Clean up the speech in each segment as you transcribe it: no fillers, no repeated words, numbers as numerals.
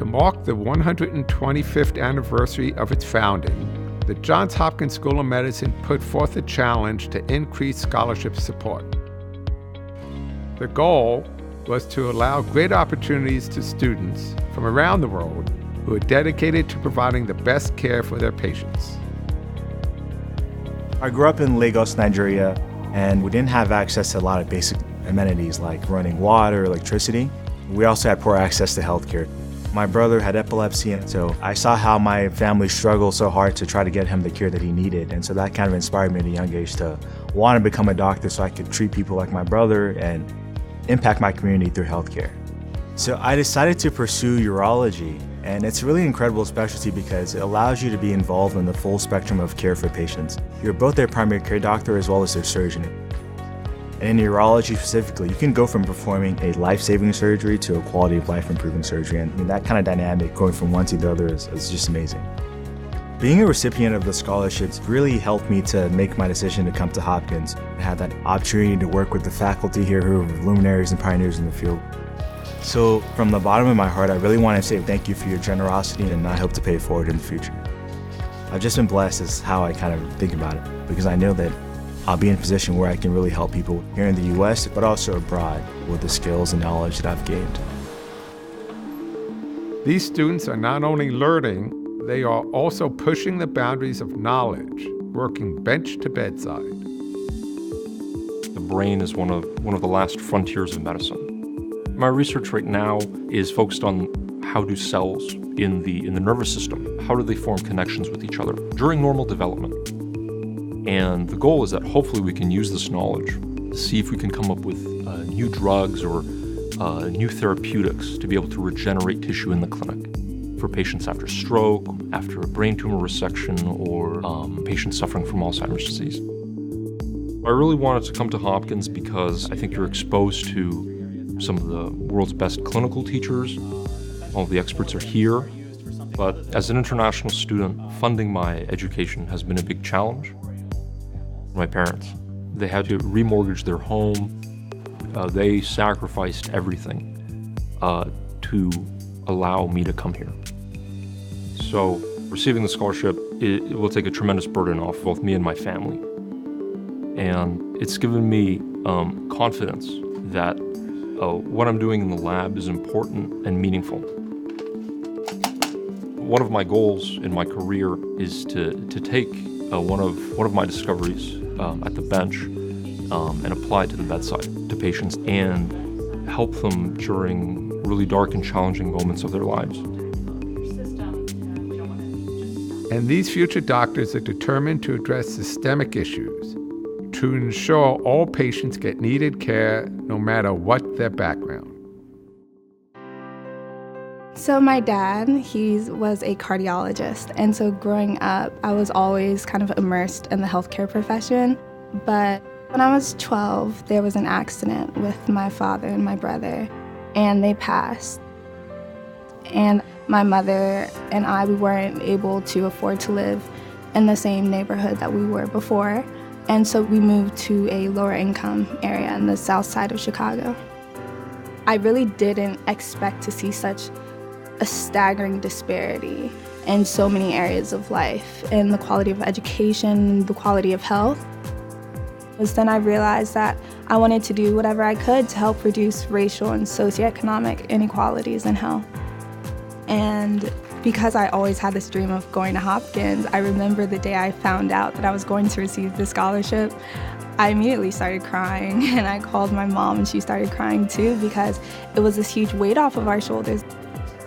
mark the 125th anniversary of its founding, the Johns Hopkins School of Medicine put forth a challenge to increase scholarship support. The goal was to allow great opportunities to students from around the world who are dedicated to providing the best care for their patients. I grew up in Lagos, Nigeria, and we didn't have access to a lot of basic amenities like running water, electricity. We also had poor access to healthcare. My brother had epilepsy, and so I saw how my family struggled so hard to try to get him the care that he needed. And so that kind of inspired me at a young age to want to become a doctor so I could treat people like my brother and impact my community through healthcare. So I decided to pursue urology, and it's a really incredible specialty because it allows you to be involved in the full spectrum of care for patients. You're both their primary care doctor as well as their surgeon. And in urology specifically, you can go from performing a life-saving surgery to a quality of life improving surgery. And that kind of dynamic going from one to the other is just amazing. Being a recipient of the scholarships really helped me to make my decision to come to Hopkins. I had that opportunity to work with the faculty here who are luminaries and pioneers in the field. So from the bottom of my heart, I really want to say thank you for your generosity, and I hope to pay it forward in the future. I've just been blessed is how I kind of think about it, because I know that I'll be in a position where I can really help people here in the US, but also abroad with the skills and knowledge that I've gained. These students are not only learning, they are also pushing the boundaries of knowledge, working bench to bedside. The brain is one of the last frontiers of medicine. My research right now is focused on how do cells in the nervous system, how do they form connections with each other during normal development? And the goal is that hopefully we can use this knowledge to see if we can come up with new drugs or new therapeutics to be able to regenerate tissue in the clinic for patients after stroke, after a brain tumor resection, or patients suffering from Alzheimer's disease. I really wanted to come to Hopkins because I think you're exposed to some of the world's best clinical teachers. All of the experts are here. But as an international student, funding my education has been a big challenge. My parents, they had to remortgage their home. They sacrificed everything to allow me to come here. So receiving the scholarship, it will take a tremendous burden off both me and my family. And it's given me confidence that what I'm doing in the lab is important and meaningful. One of my goals in my career is to take one of my discoveries at the bench and apply it to the bedside to patients and help them during really dark and challenging moments of their lives. And these future doctors are determined to address systemic issues to ensure all patients get needed care no matter what their background. So my dad, he was a cardiologist, and so growing up, I was always kind of immersed in the healthcare profession. But when I was 12, there was an accident with my father and my brother, and they passed. And my mother and I, we weren't able to afford to live in the same neighborhood that we were before, and so we moved to a lower income area in the south side of Chicago. I really didn't expect to see such a staggering disparity in so many areas of life, in the quality of education, the quality of health. Then I realized that I wanted to do whatever I could to help reduce racial and socioeconomic inequalities in health. And because I always had this dream of going to Hopkins, I remember the day I found out that I was going to receive the scholarship, I immediately started crying, and I called my mom and she started crying too, because it was this huge weight off of our shoulders.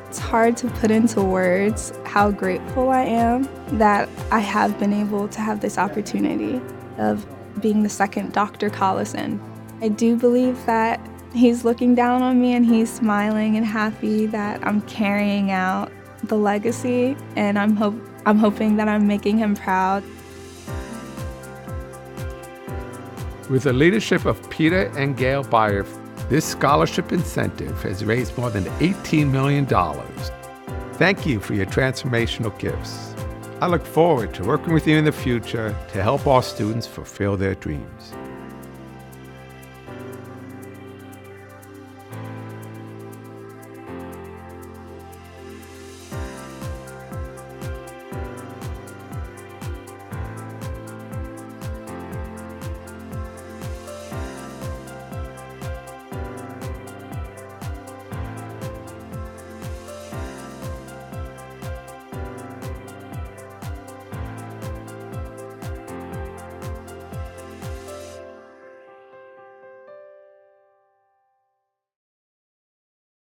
It's hard to put into words how grateful I am that I have been able to have this opportunity of being the second Dr. Collison. I do believe that he's looking down on me and he's smiling and happy that I'm carrying out the legacy, and I'm hoping that I'm making him proud. With the leadership of Peter and Gail Byeff, this scholarship incentive has raised more than $18 million. Thank you for your transformational gifts. I look forward to working with you in the future to help our students fulfill their dreams.